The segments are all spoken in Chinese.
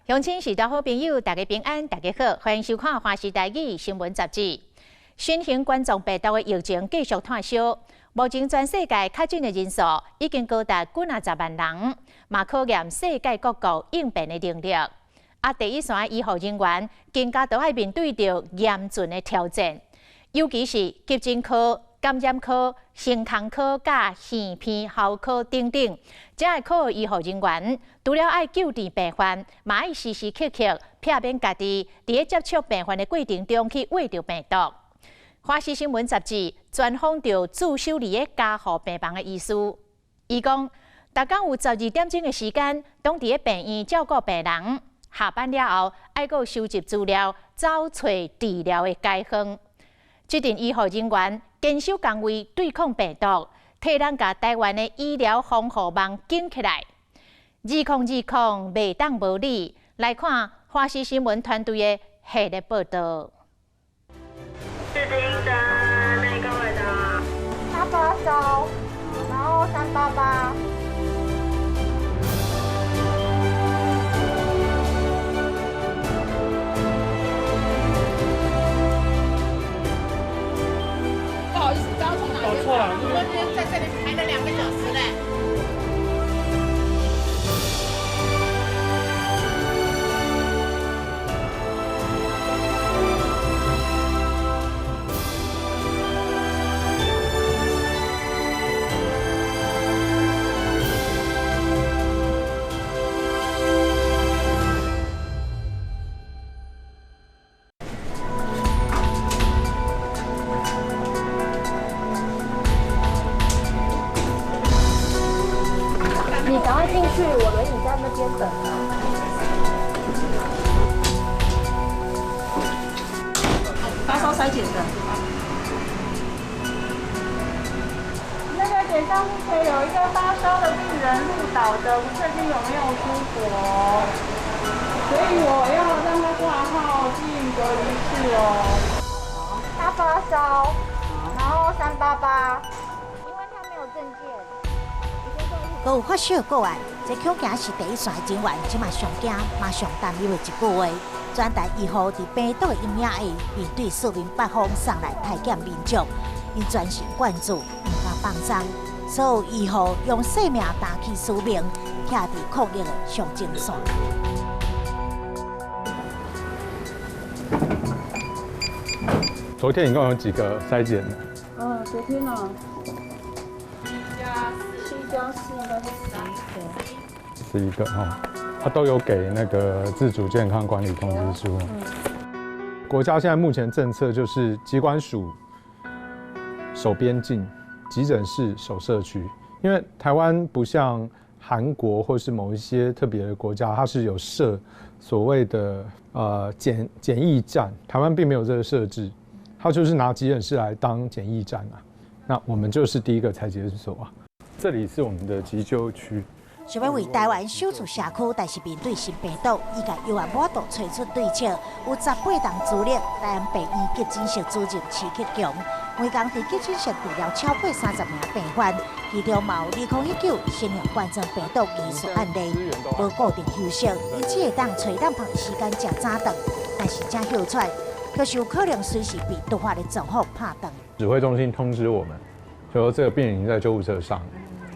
乡亲是大好朋友，大家平安，大家好，欢迎收看《华视台语新闻杂志》。新型冠状病毒的疫情继续炭烧，目前全世界确诊的人数已经高达90万人，嘛考验世界各国应变的能力。第一线医护人员更加都要面对着严峻的挑战，尤其是急诊科、感染科、心腔科、甲耳鼻喉科等等，这个科医护人员除了要救治病患，嘛要时时刻刻避免家己伫接触病患的过程中去握着病毒。华视新闻杂志专访到驻守里的家护病房的医师，伊讲，逐天有12点钟的时间，当伫病院照顾病人，下班了后，还阁收集资料，找找治疗的解方。这阵医护人员坚守岗位，对抗病毒，替咱甲台湾的医疗防护网建起来。2020袂当无理，来看华视新闻团队的系列报道。是的，哪个位的？他发烧，然后388。不好意思，刚刚从哪边？搞错了，我们今天在这里排了2个小时嘞。你赶快进去，我轮椅在那边等。发烧筛检的。那个检上目前有一个发烧的病人入岛的，不确定有没有出国，所以我要让他挂号进隔离室哦。他发烧，然后388，因为他没有证件。阁有发烧个案，这恐惊是第一线人员即马上惊、嘛上担忧的一句话。专台医护伫病毒的阴影下，面对四面八方送来太检民众，因全神贯注，唔敢放松。所有医护用性命担起使命，徛伫抗疫的上前线。昨天一共有几个筛检的昨天呢？7+4应该是？11个哈，他都有给那个自主健康管理通知书。国家现在目前政策就是疾管署守边境，急诊室守社区。因为台湾不像韩国或是某一些特别的国家，它是有设所谓的检疫站，台湾并没有这个设置，它就是拿急诊室来当检疫站啊。那我们就是第一个采检所啊。这里是我们的急救区。想要为台湾守住社区，但是面对新病毒，伊甲药案满度找出对策。有18栋资料，台湾病院急诊室主任徐克强，每工伫急诊室治疗超过30名病患，其中嘛有2019新型冠状病毒疑似案例，无固定休息，因此会当找当棚时间食早顿，但是正休喘，就是有可能随时被突发的状况拍断。指挥中心通知我们，就说这个病人已经在救护车上。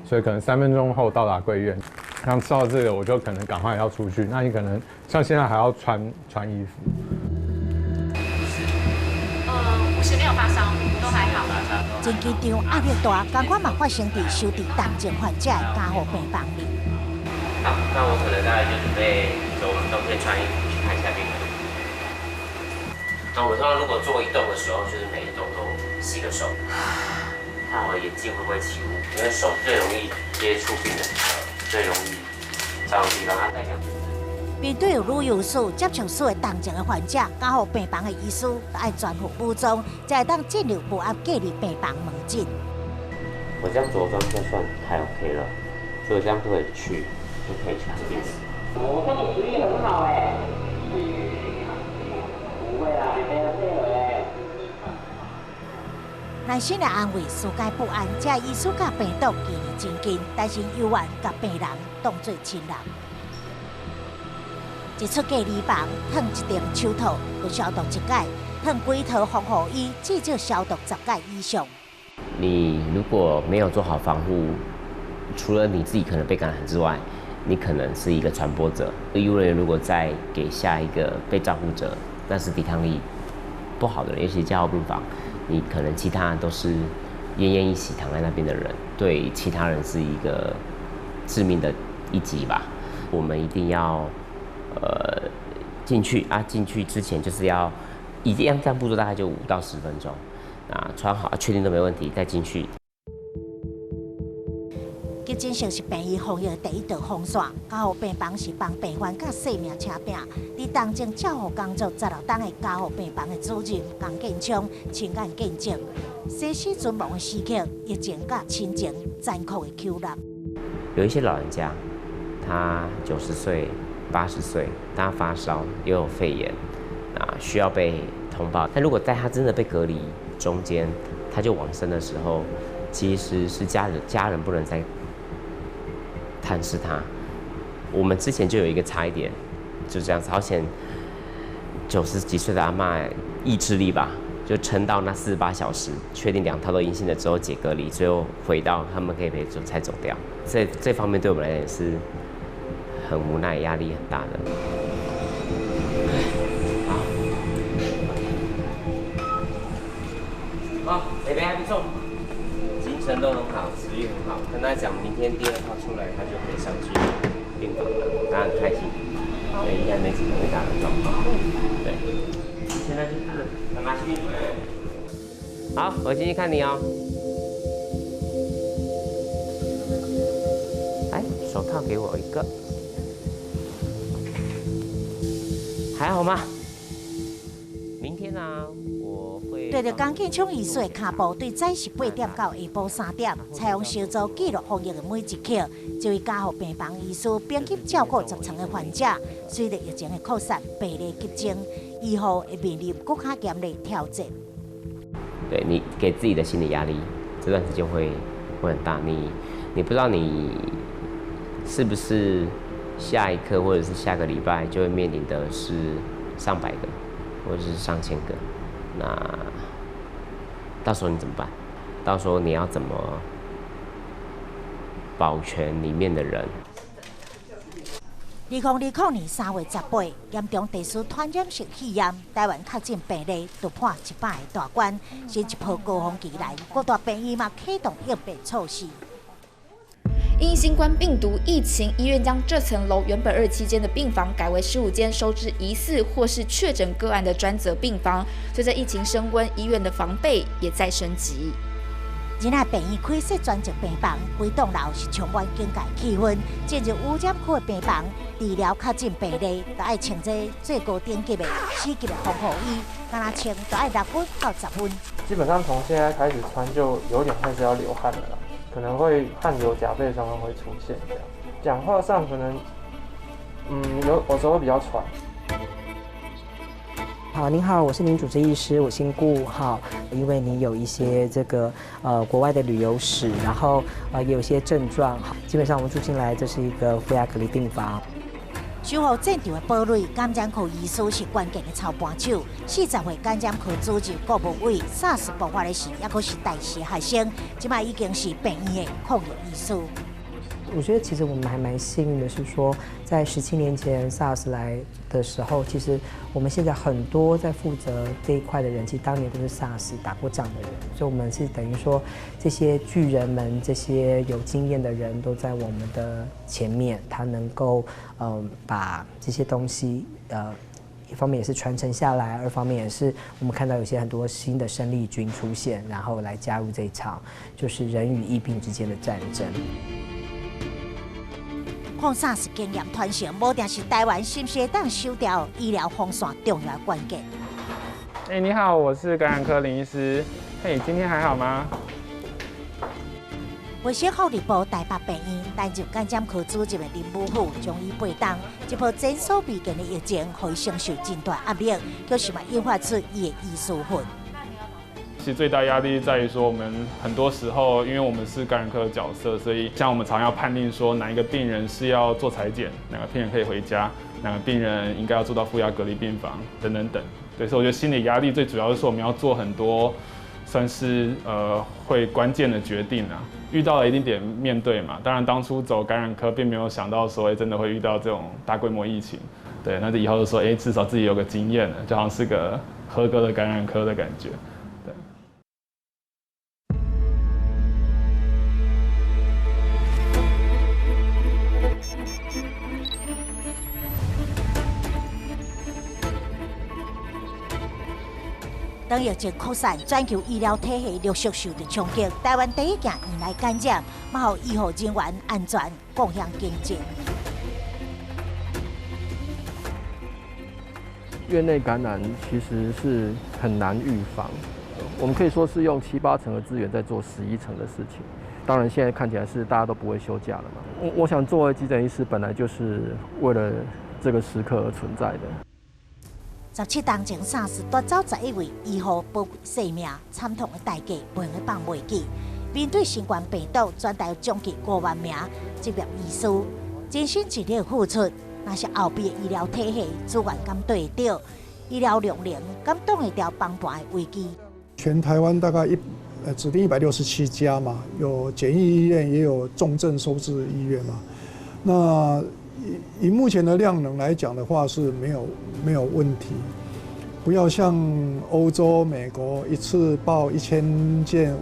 所以可能3分钟后到达贵院，像知道这个我就可能赶快要出去。那你可能像现在还要穿衣服。50没有发烧，都还好。真紧张压力大，同款嘛发生伫收治重症患者的家护病房里。好，那我可能大概就准备走，我们都可以穿衣服去看一下病人。那我们通常如果做移动的时候，就是每一动都洗个手。看我的眼镜会不会起雾，因为手最容易接触病人的，最容易找地方它代表。面对有旅游史、接触史的重症的患者，家护病房的医师要全副武装，才会当进入无压隔离病房门诊。我这样着装就算还 OK 了，所以我这样就可以去看病人。我看你食欲很好哎。不会啊，没有这个哎。内心的安慰，疏解不安，这医师甲病毒距离真近，但是犹原甲病人当作亲人。一出隔离房，烫一顶手套，就消毒1届；烫几套防护衣，至少消毒10届以上。你如果没有做好防护，除了你自己可能被感染之外，你可能是一个传播者。医务人员如果再给下一个被照顾者，那是抵抗力不好的人，尤其加护病房，你可能其他人都是奄奄一息躺在那边的人，对其他人是一个致命的一击吧。我们一定要进去啊，进去之前就是要一样这样步骤，大概就5到10分钟。啊，穿好，确定都没问题，再进去。急诊室是病医防疫的第一道防线，加护病房是帮病患甲性命扯拼。伫当前照护工作10多档的加护病房的主任江建昌亲眼见证，生死存亡的时刻，疫情甲亲情残酷的勾勒。有一些老人家，他90岁、80岁，他发烧又有肺炎，啊，需要被通报。但如果在他真的被隔离中间，他就往生的时候，其实是家人不能再探视他。我们之前就有一个差一点，就这样子，好险90几岁的阿嬷意志力吧，就撑到那48小时，确定2套都阴性了之后解隔离，最后回到他们可以陪走才走掉。这方面对我们来讲也是很无奈，压力很大的。好，北北还不错，精神都很好，食欲很好。跟他讲，明天第2套出来，他就可以上去病房了，他很开心。对，应该没什么太大的状况。对，现在就是慢慢去。好，我进去看你哦。来，手套给我一个，还好吗？明天呢？对着江建昌医师的脚步，对早时8点到下晡3点，采用小组记录防疫的每一刻。这位加护病房医师并肩照顾10床的患者，随着疫情的扩散，病例激增，以后会面临更加严厉挑战。对你给自己的心理压力，这段时间会很大。你不知道你是不是下一刻或者是下个礼拜就会面临的是上百个，或者是上千个。那到时候你怎么办？到时候你要怎么保全里面的人2020年3月18日，严重地区传染性肺炎，台湾确诊病例突破100个大关，新一波高峰期来，各大病院嘛启动应变措施。因新冠病毒疫情，医院将这层楼原本27间的病房改为15间，收治疑似或是确诊个案的专责病房。随着疫情升温，医院的防备也在升级。今仔病院开设专责病房，规栋楼是充满警戒气氛。进入污染区的病房，治疗确诊病例，都要穿着最高等级的4级的防护衣，敢若穿都要6分到10分。基本上从现在开始穿，就有点开始要流汗了啦。可能会汗流浃背，常常会出现这样。讲话上可能，有时候会比较喘。好，您好，我是您主治医师，我姓顾。好，因为你有一些这个国外的旅游史，然后也有一些症状，基本上我们住进来这是一个负压隔离病房。守护战场的堡垒，感染科医师是关键的操盘手。40岁感染科主任顾文伟，SARS 爆发的时，也阁是大四学生，即摆已经是病院的抗疫医师。我觉得其实我们还蛮幸运的，是说在17年前 SARS 来的时候，其实我们现在很多在负责这一块的人，其实当年都是 SARS 打过仗的人，所以我们是等于说这些巨人们、这些有经验的人都在我们的前面，他能够把这些东西一方面也是传承下来，二方面也是我们看到有些很多新的生力军出现，然后来加入这一场就是人与疫病之间的战争。抗 SARS 经验传承，无定是台湾是不是当收掉医疗风险重要的关键。你好，我是感染科林医师。今天还好吗？卫生福利部台北病院担任感染科主任的林武虎将医陪同，这波前所未见的疫情，让伊承受真大压力，就是嘛引发出伊的医师魂。其实最大压力在于说，我们很多时候，因为我们是感染科的角色，所以像我们常要判定说哪一个病人是要做采检，哪个病人可以回家。哪个病人应该要住到负压隔离病房等等等。对，所以我觉得心理压力最主要是我们要做很多算是会关键的决定啊，遇到了一定点面对嘛。当然当初走感染科并没有想到说真的会遇到这种大规模疫情。对，那以后就说至少自己有个经验了，就好像是个合格的感染科的感觉。对。当疫情扩散，全球医疗体系陆续受到冲击，台湾第一件迎来感染，嘛，予医护人员安全共享经济。院内感染其实是很难预防，我们可以说是用7、8成的资源在做11成的事情。当然，现在看起来是大家都不会休假了嘛。我想，作为急诊医师，本来就是为了这个时刻而存在的。17当前SARS夺走11位医护宝贵性命，惨痛的代价袂用放袂记。面对新冠病毒，全台有将近5万名职业医师，真心一力付出。那是后边的医疗体系资源敢对得到，医疗量能敢挡会掉崩盘的危机。全台湾大概指定167家嘛，有简易医院，也有重症收治医院嘛。那以目前的量能来讲的话是没有问题，不要像欧洲、美国一次报1000件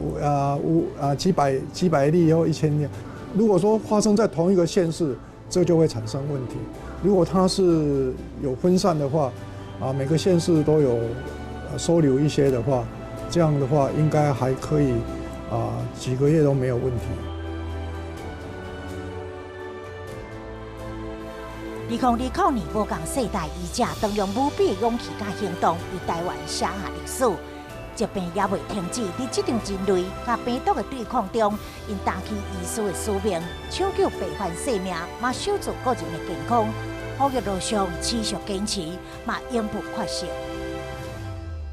几百例或1000件。如果说发生在同一个县市，这就会产生问题。如果它是有分散的话，每个县市都有收留一些的话，这样的话应该还可以几个月都没有问题。2020年，无共世代医者动用无比的勇气甲行动，为台湾写下历史。疾病也未停止，在这场人类甲病毒的对抗中，因担起医师的使命，抢救病患性命，嘛守住个人的健康。呼吁路上持续坚持，嘛永不缺席。